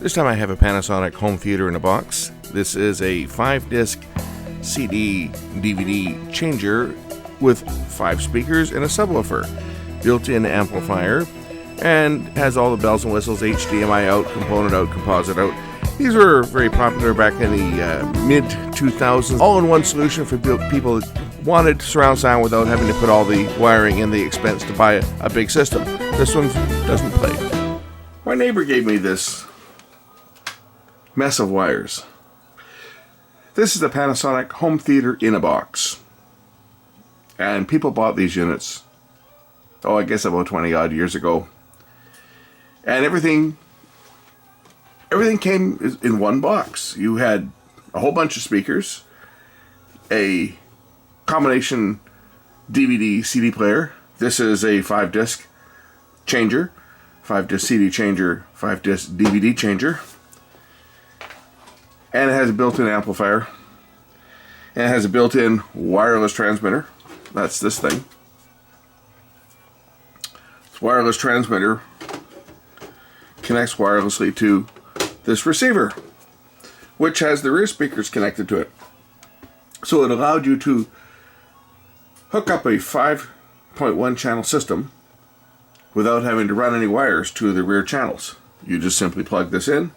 This time I have a Panasonic home theater in a box. This is a 5-disc CD DVD changer with 5 speakers and a subwoofer, built-in amplifier, and has all the bells and whistles, HDMI out, component out, composite out. These were very popular back in the mid-2000s. All-in-one solution for people that wanted surround sound without having to put all the wiring and the expense to buy a big system. This one doesn't play. My neighbor gave me this mess of wires. This is the Panasonic home theater in a box. And people bought these units, I guess about 20 odd years ago. And everything came in one box. You had a whole bunch of speakers, a combination DVD CD player. This is a 5-disc changer, 5-disc CD changer, 5-disc DVD changer. And it has a built-in amplifier. And it has a built-in wireless transmitter. That's this thing. This wireless transmitter connects wirelessly to this receiver, which has the rear speakers connected to it. So it allowed you to hook up a 5.1 channel system without having to run any wires to the rear channels. You just simply plug this in,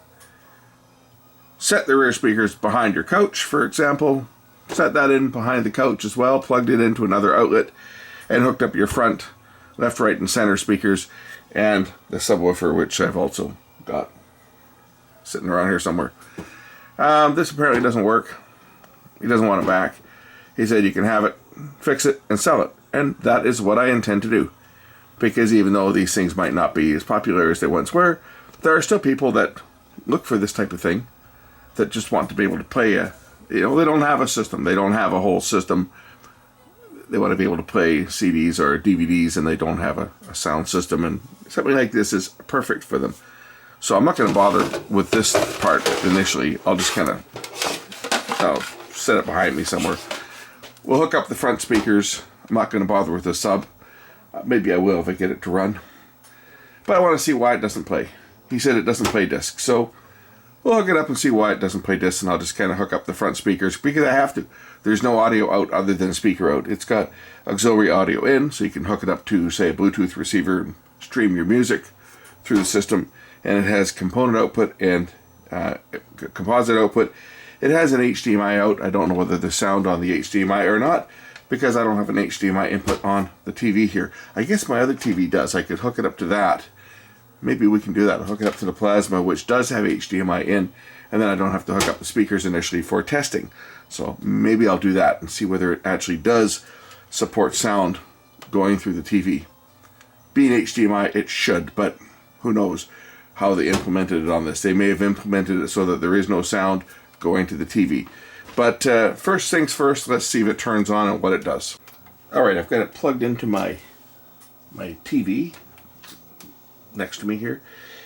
set the rear speakers behind your couch, for example, set that in behind the couch as well, plugged it into another outlet, and hooked up your front, left, right, and center speakers, and the subwoofer, which I've also got sitting around here somewhere. This apparently doesn't work. He doesn't want it back. He said you can have it, fix it, and sell it. And that is what I intend to do. Because even though these things might not be as popular as they once were, there are still people that look for this type of thing, that just want to be able to play they don't have a system. They don't have a whole system. They want to be able to play CDs or DVDs, and they don't have a sound system. And something like this is perfect for them. So I'm not going to bother with this part initially. I'll just kind of set it behind me somewhere. We'll hook up the front speakers. I'm not going to bother with the sub. Maybe I will if I get it to run. But I want to see why it doesn't play. He said it doesn't play disc. So we'll hook it up and see why it doesn't play disc, and I'll just kind of hook up the front speakers because I have to. There's no audio out other than speaker out. It's got auxiliary audio in, so you can hook it up to, say, a Bluetooth receiver and stream your music through the system. And it has component output and composite output. It has an HDMI out. I don't know whether there's sound on the HDMI or not, because I don't have an HDMI input on the TV here. I guess my other TV does. I could hook it up to that. Maybe we can do that. I'll hook it up to the plasma, which does have HDMI in, and then I don't have to hook up the speakers initially for testing. So maybe I'll do that and see whether it actually does support sound going through the TV. Being HDMI, it should, but who knows how they implemented it on this. They may have implemented it so that there is no sound going to the TV. But first things first, let's see if it turns on and what it does. Alright, I've got it plugged into my TV next to me here,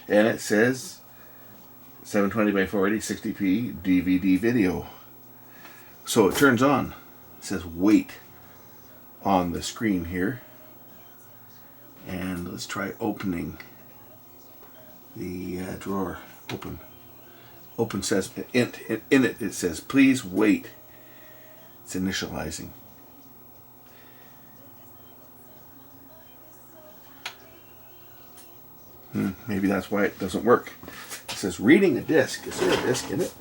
and it says 720 by 480 60p DVD video. So it turns on. It says wait on the screen here. And let's try opening the drawer. Open says in it. It says please wait. It's initializing. Maybe that's why it doesn't work. It says reading a disc. Is there a disc in it?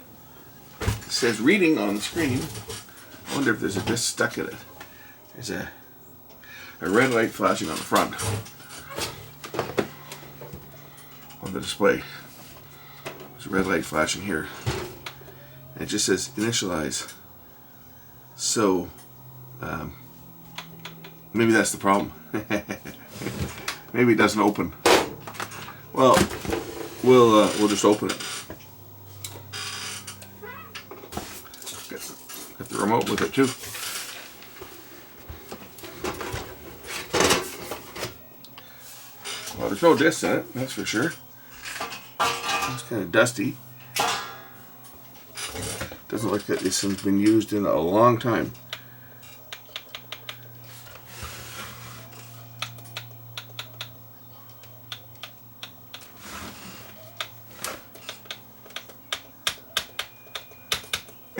It says reading on the screen. I wonder if there's a disc stuck in it. There's a red light flashing on the front on the display. There's a red light flashing here. And it just says initialize. So maybe that's the problem. Maybe it doesn't open. Well, we'll just open it. Got the remote with it too. Well, there's no disc in it, that's for sure. It's kind of dusty. Doesn't look like this thing's been used in a long time.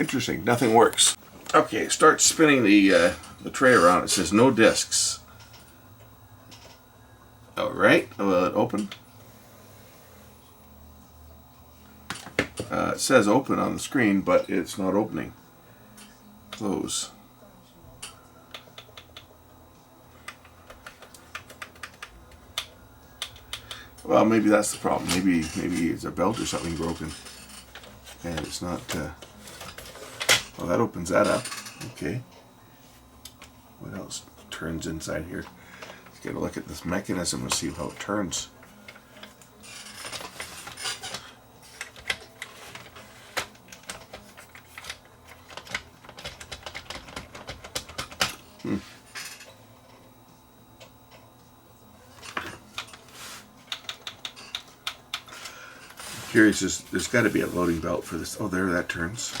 Interesting, nothing works. Okay, start spinning the tray around. It says no discs. Alright, will it open? It says open on the screen, but it's not opening. Close. Well, maybe that's the problem. Maybe it's a belt or something broken, and it's not. Well, that opens that up. Okay. What else turns inside here? Let's get a look at this mechanism and see how it turns. Curious, there's got to be a loading belt for this. Oh, there, that turns.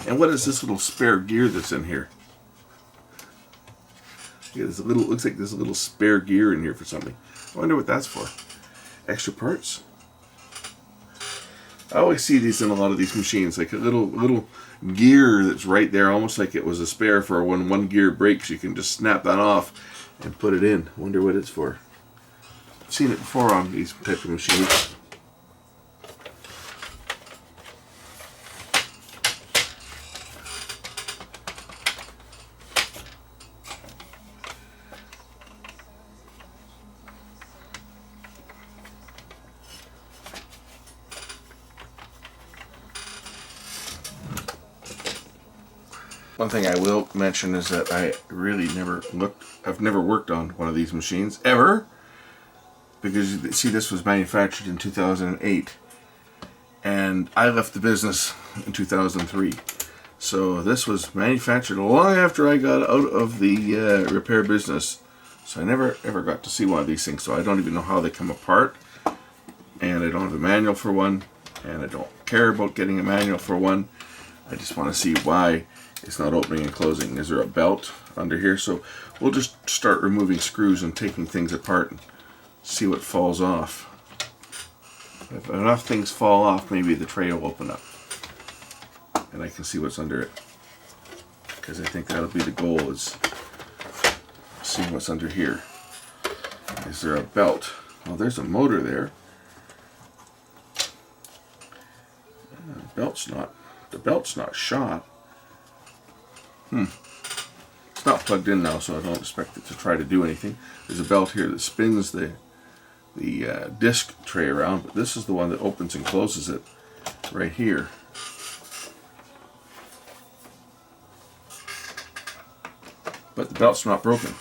And what is this little spare gear that's in here? Yeah, there's a little. Looks like there's a little spare gear in here for something. I wonder what that's for. Extra parts? I always see these in a lot of these machines, like a little gear that's right there, almost like it was a spare for when one gear breaks. You can just snap that off and put it in. I wonder what it's for. I've seen it before on these type of machines. One thing I will mention is that I really I've never worked on one of these machines, ever. Because, see, this was manufactured in 2008. And I left the business in 2003. So this was manufactured long after I got out of the repair business. So I never ever got to see one of these things. So I don't even know how they come apart. And I don't have a manual for one. And I don't care about getting a manual for one. I just want to see why it's not opening and closing. Is there a belt under here? So we'll just start removing screws and taking things apart and see what falls off. If enough things fall off, maybe the tray will open up and I can see what's under it, because I think that'll be the goal, is seeing what's under here. Is there a belt? Well, there's a motor there. The belt's not shot. It's not plugged in now, so I don't expect it to try to do anything. There's a belt here that spins the disc tray around, but this is the one that opens and closes it right here. But the belt's not broken.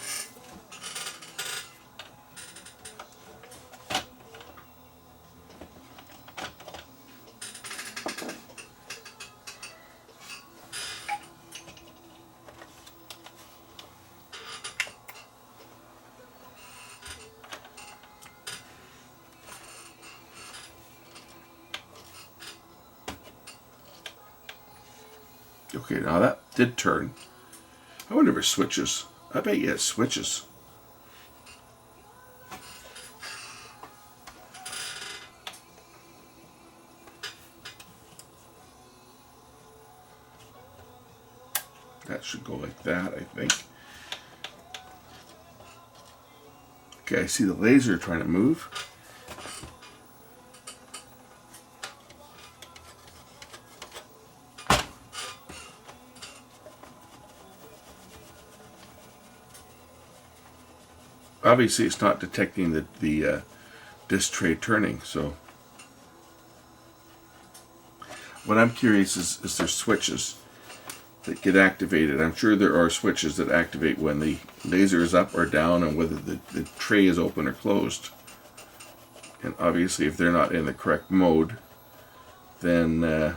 Okay, now that did turn. I wonder if it switches. I bet you it switches. That should go like that, I think. Okay, I see the laser trying to move. Obviously, it's not detecting the disc tray turning. So, what I'm curious is there switches that get activated. I'm sure there are switches that activate when the laser is up or down, and whether the tray is open or closed. And obviously, if they're not in the correct mode, then the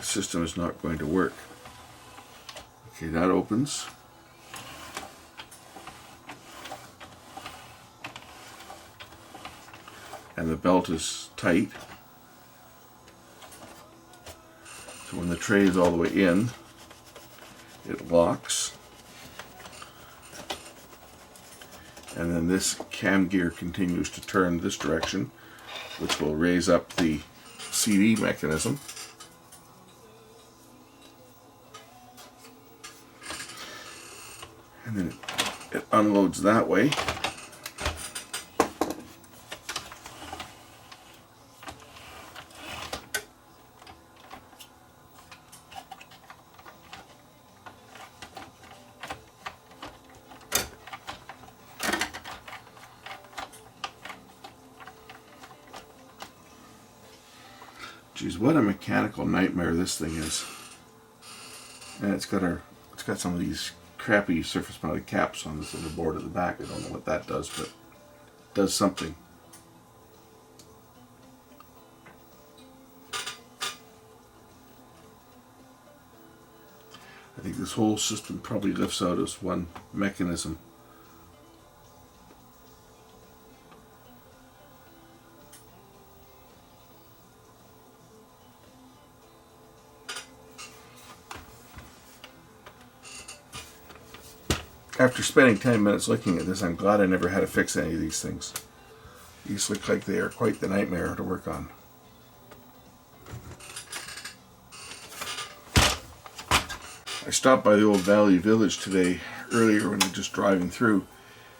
system is not going to work. Okay, that opens. And the belt is tight. So when the tray is all the way in, It locks. And then this cam gear continues to turn this direction, which will raise up the CD mechanism. And then it unloads that way. Geez, what a mechanical nightmare this thing is. And it's got some of these crappy surface mounted caps on this little board at the back. I don't know what that does, but it does something. I think this whole system probably lifts out as one mechanism. After spending 10 minutes looking at this, I'm glad I never had to fix any of these things. These look like they are quite the nightmare to work on. I stopped by the old Valley Village today, earlier when I was just driving through,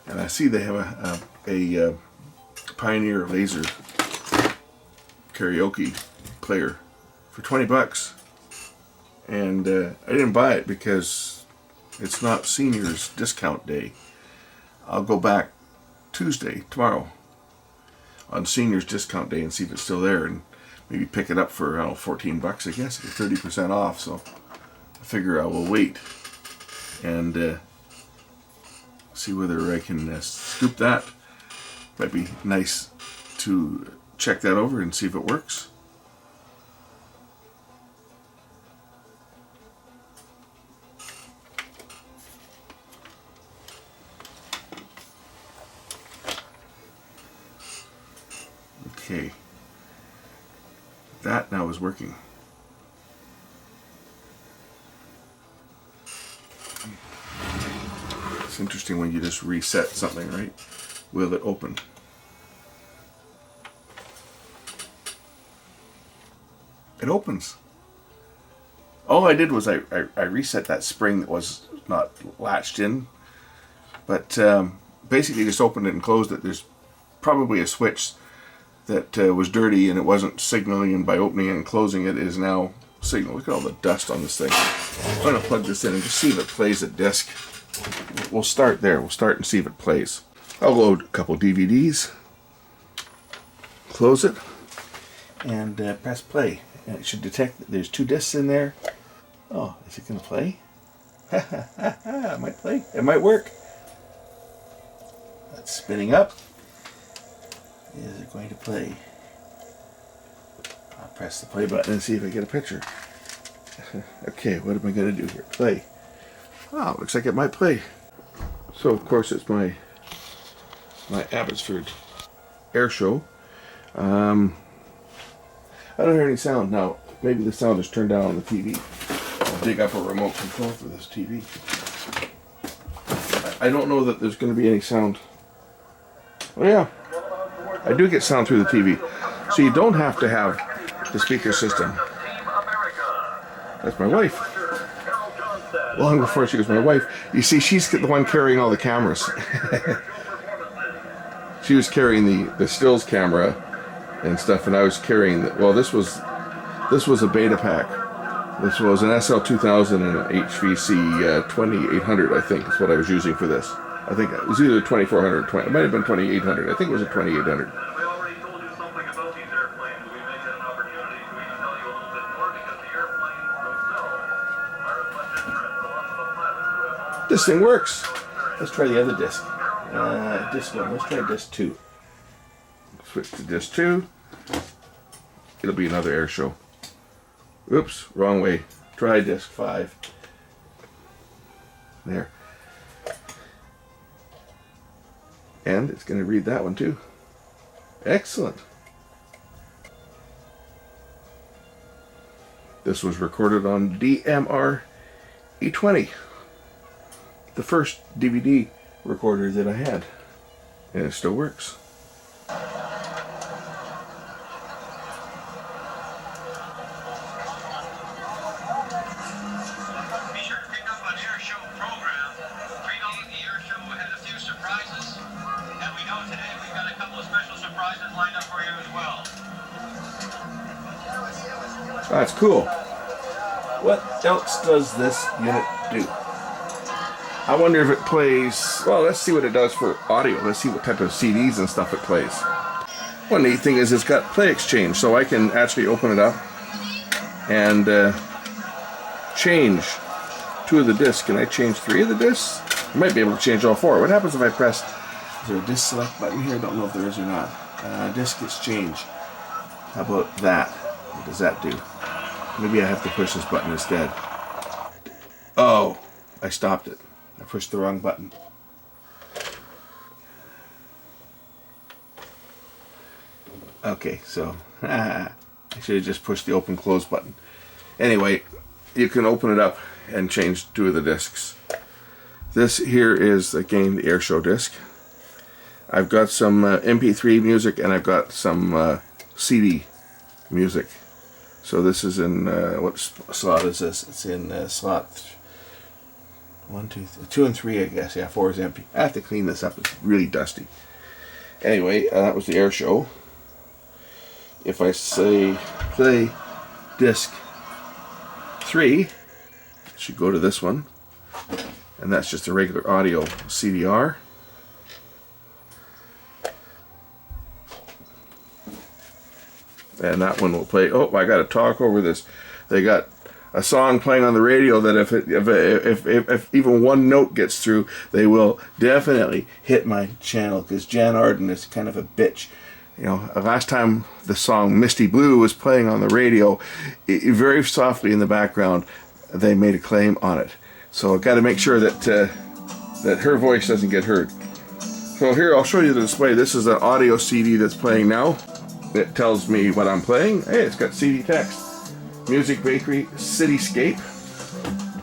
and I see they have a Pioneer laser karaoke player for 20 bucks. And I didn't buy it because it's not seniors discount day. I'll go back Tuesday, tomorrow, on seniors discount day and see if it's still there, and maybe pick it up for, I don't know, 14 bucks, I guess, 30% off. So I figure I will wait and see whether I can scoop that. Might be nice to check that over and see if it works. Okay, that now is working. It's interesting when you just reset something, right? Will it open? It opens. All I did was I reset that spring that was not latched in, but basically just opened it and closed it. There's probably a switch that was dirty and it wasn't signaling, and by opening it and closing it is now signal. Look at all the dust on this thing. I'm going to plug this in and just see if it plays a disc. We'll start there. We'll start and see if it plays. I'll load a couple DVDs, close it, and press play. And it should detect that there's 2 discs in there. Oh, is it going to play? It might play. It might work. That's spinning up. Is it going to play? I'll press the play button and see if I get a picture. Okay, what am I going to do here? Play. Oh, looks like it might play. So, of course, it's my Abbotsford air show. I don't hear any sound. Now, maybe the sound is turned down on the TV. I'll dig up a remote control for this TV. I don't know that there's going to be any sound. Oh, yeah. I do get sound through the TV. So you don't have to have the speaker system. That's my wife. Long before she was my wife. You see, she's the one carrying all the cameras. She was carrying the stills camera and stuff, and I was carrying well, this was a beta pack. This was an SL-2000 and an HVC 2800, I think, is what I was using for this. I think it was either 2400 or 20. It might have been 2800. I think it was a 2800. This thing works. Let's try the other disc. Disc 1. Let's try disc 2. Switch to disc 2. It'll be another air show. Oops, wrong way. Try disc 5. There. And it's going to read that one too. Excellent. This was recorded on DMR SA-20, the first DVD recorder that I had, and it still works. That's cool. What else does this unit do? I wonder if it plays... Well, let's see what it does for audio. Let's see what type of CDs and stuff it plays. One neat thing is it's got play exchange, so I can actually open it up and change 2 of the discs. Can I change 3 of the discs? I might be able to change all 4. What happens if I press... Is there a disc select button here? I don't know if there is or not. Disc exchange. How about that? What does that do? Maybe I have to push this button instead. Oh, I stopped it. I pushed the wrong button. Okay, so I should have just pushed the open close button. Anyway, you can open it up and change 2 of the discs. This here is again the airshow disc. I've got some MP3 music and I've got some CD music. So this is in what slot is this? It's in slot 1, 2, 2 and 3, I guess. Yeah, 4 is empty. I have to clean this up. It's really dusty. Anyway, that was the air show. If I say play disc 3, it should go to this one, and that's just a regular audio CDR. And that one will play. Oh, I got to talk over this. They got a song playing on the radio that if even one note gets through, they will definitely hit my channel, because Jan Arden is kind of a bitch. You know, last time the song Misty Blue was playing on the radio, very softly in the background, they made a claim on it. So I've got to make sure that that her voice doesn't get heard. So here, I'll show you the display. This is an audio CD that's playing now. It tells me what I'm playing. Hey, it's got CD text. Music Bakery Cityscape.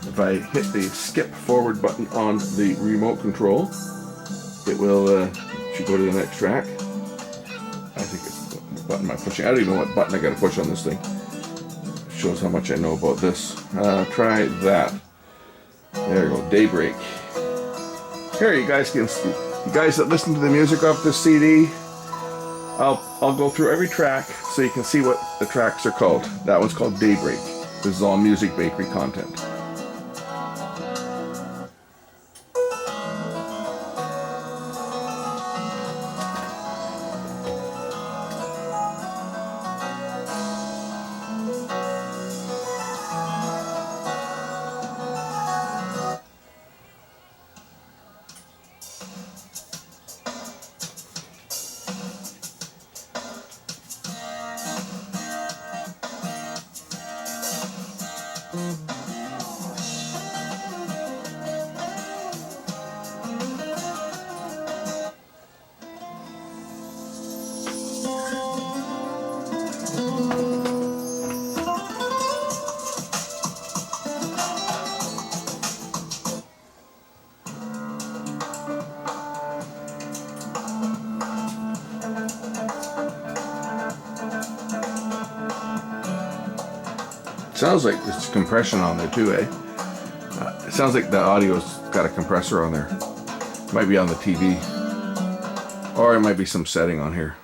If I hit the skip forward button on the remote control, it will should go to the next track. I think it's the button I'm pushing. I don't even know what button I got to push on this thing. Shows how much I know about this. Try that. There you go. Daybreak. Here, you guys can see. You guys that listen to the music off this CD, I'll go through every track so you can see what the tracks are called. That one's called Daybreak. This is all Music Bakery content. Sounds like there's compression on there too, eh? It sounds like the audio's got a compressor on there. It might be on the TV. Or it might be some setting on here.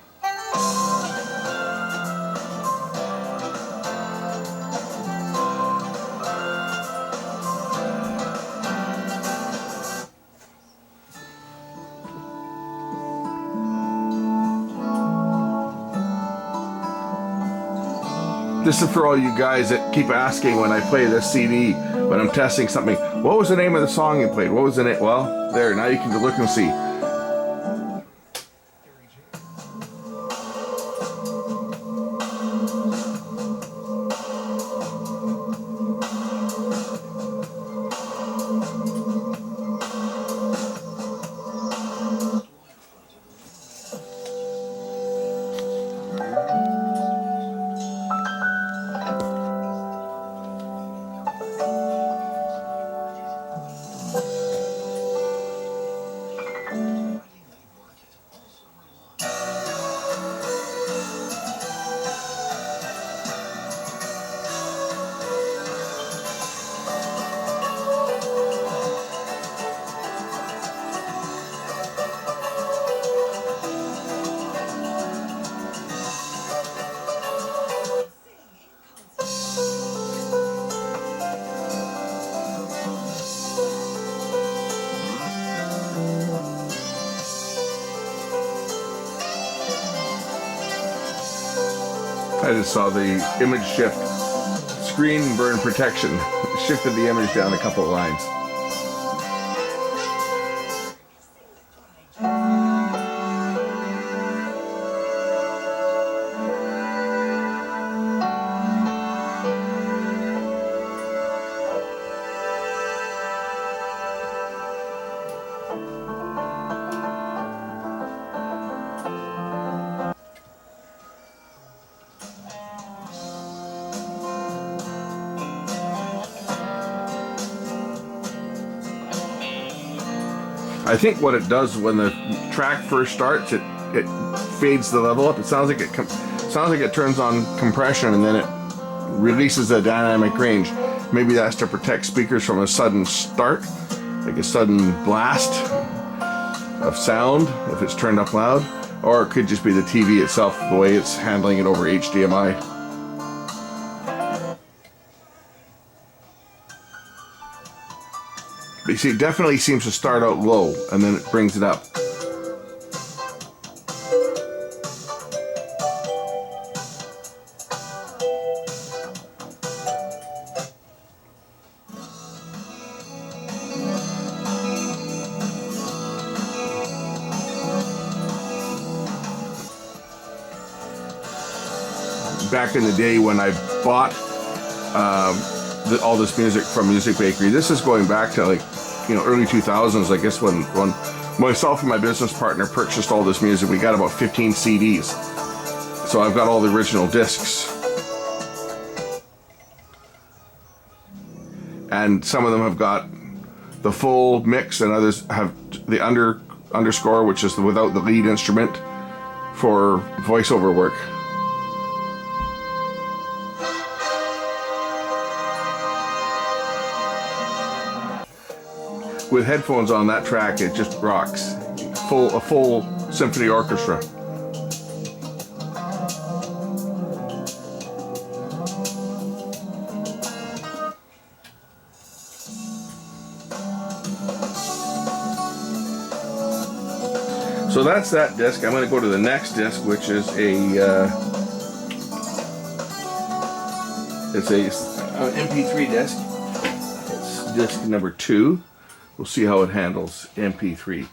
This is for all you guys that keep asking when I play this CD, when I'm testing something, what was the name of the song you played? What was the name? Well, there, now you can look and see. I just saw the image shift. Screen burn protection. Shifted the image down a couple of lines. I think what it does when the track first starts, it fades the level up. It sounds like it turns on compression and then it releases a dynamic range. Maybe that's to protect speakers from a sudden start, like a sudden blast of sound if it's turned up loud, or it could just be the TV itself, the way it's handling it over HDMI. But you see, it definitely seems to start out low and then it brings it up. Back in the day when I bought all this music from Music Bakery, this is going back to like, early 2000s, I guess, when myself and my business partner purchased all this music. We got about 15 CDs. So I've got all the original discs. And some of them have got the full mix and others have the underscore, which is without the lead instrument for voiceover work. With headphones on, that track, it just rocks. A full symphony orchestra. So that's that disc. I'm going to go to the next disc, which is it's a MP3 disc. It's disc number 2. We'll see how it handles MP3.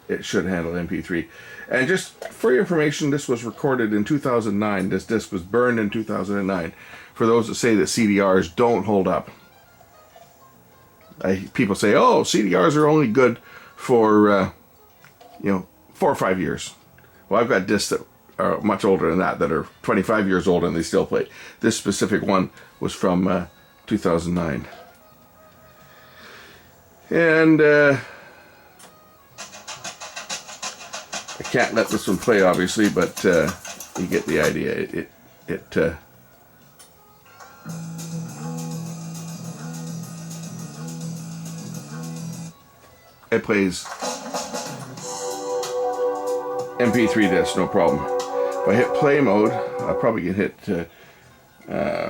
It should handle MP3. And just for your information, this was recorded in 2009. This disc was burned in 2009. For those that say that CDRs don't hold up. People say, oh, CDRs are only good for, 4 or 5 years. Well, I've got discs that are much older than that are 25 years old and they still play. This specific one was from 2009. And I can't let this one play, obviously, but you get the idea. It plays MP3 disc, no problem. If I hit play mode, I'll probably get hit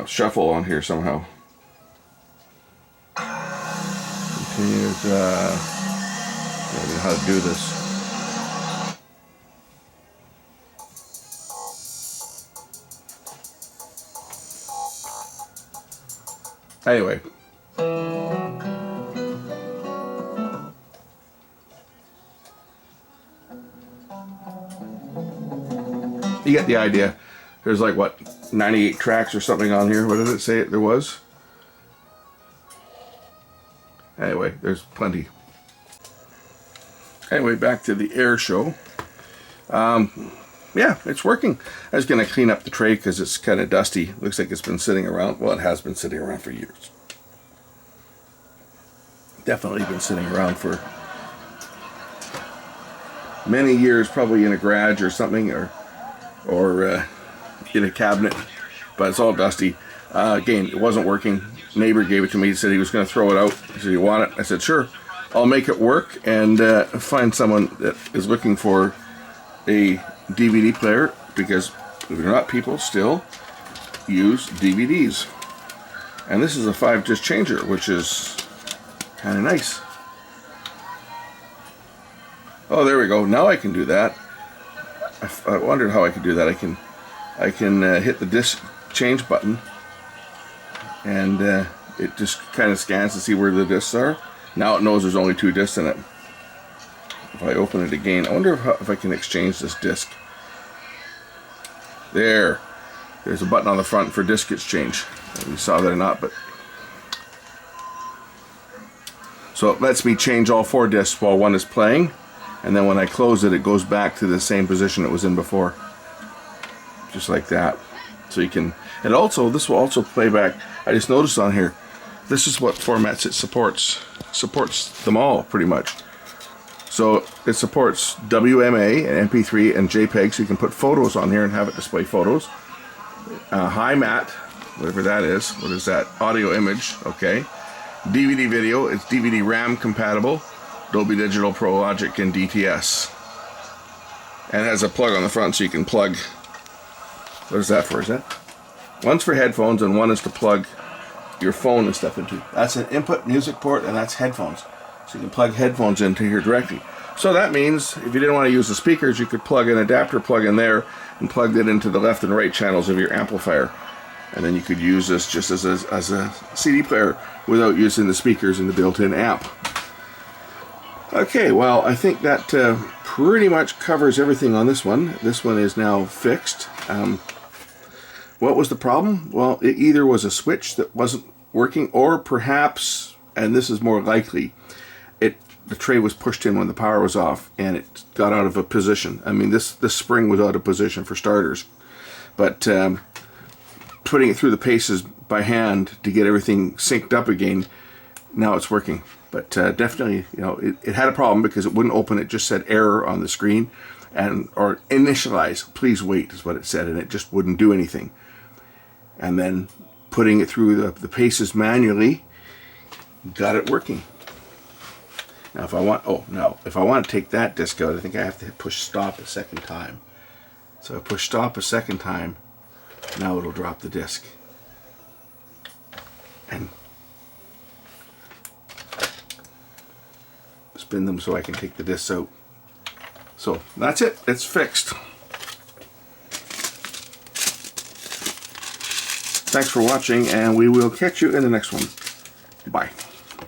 shuffle on here somehow. Here's, I don't know how to do this. Anyway. You get the idea. There's like, what, 98 tracks or something on here. What did it say there was? Anyway, there's plenty. Anyway, back to the air show. Yeah, it's working. I was going to clean up the tray because it's kind of dusty. Looks like it's been sitting around. Well, it has been sitting around for years. Definitely been sitting around for many years, probably in a garage or something, or in a cabinet. But it's all dusty. Again, it wasn't working. Neighbor gave it to me. He said he was going to throw it out. He said, you want it? I said, sure. I'll make it work and find someone that is looking for a DVD player, because believe it or not, people still use DVDs. And this is a 5-disc changer, which is kind of nice. Oh, there we go. Now I can do that. I wondered how I could do that. I can I can hit the disc change button, and it just kind of scans to see where the discs are. Now it knows there's only 2 discs in it. If I open it again, I wonder if I can exchange this disc. There's a button on the front for disc exchange. You saw that or not, but so it lets me change all 4 discs while one is playing, and then when I close it, it goes back to the same position it was in before, just like that. So you can, and also this will also play back. I just noticed on here, this is what formats it supports. Supports them all pretty much. So it supports WMA and MP3 and JPEG, so you can put photos on here and have it display photos. High mat, whatever that is. What is that? Audio image, okay. DVD video, it's DVD RAM compatible. Dolby Digital Pro Logic and DTS. And it has a plug on the front so you can plug. What is that for? Is that? One's for headphones and one is to plug your phone and stuff into. That's an input music port, and that's headphones. So you can plug headphones into here directly. So that means if you didn't want to use the speakers, you could plug an adapter plug in there and plug it into the left and right channels of your amplifier. And then you could use this just as a CD player without using the speakers and the built-in amp. Okay, well, I think that pretty much covers everything on this one. This one is now fixed. What was the problem? Well, it either was a switch that wasn't working, or perhaps, and this is more likely, the tray was pushed in when the power was off and it got out of a position. I mean, this spring was out of position for starters, but putting it through the paces by hand to get everything synced up again, now it's working. But definitely, you know, it had a problem because it wouldn't open. It just said error on the screen, or initialize, please wait is what it said, and it just wouldn't do anything. And then putting it through the paces manually got it working. Now if I want to take that disc out, I think I have to push stop a second time. So I push stop a second time, now it'll drop the disc. And spin them so I can take the discs out. So that's it, it's fixed. Thanks for watching, and we will catch you in the next one. Bye.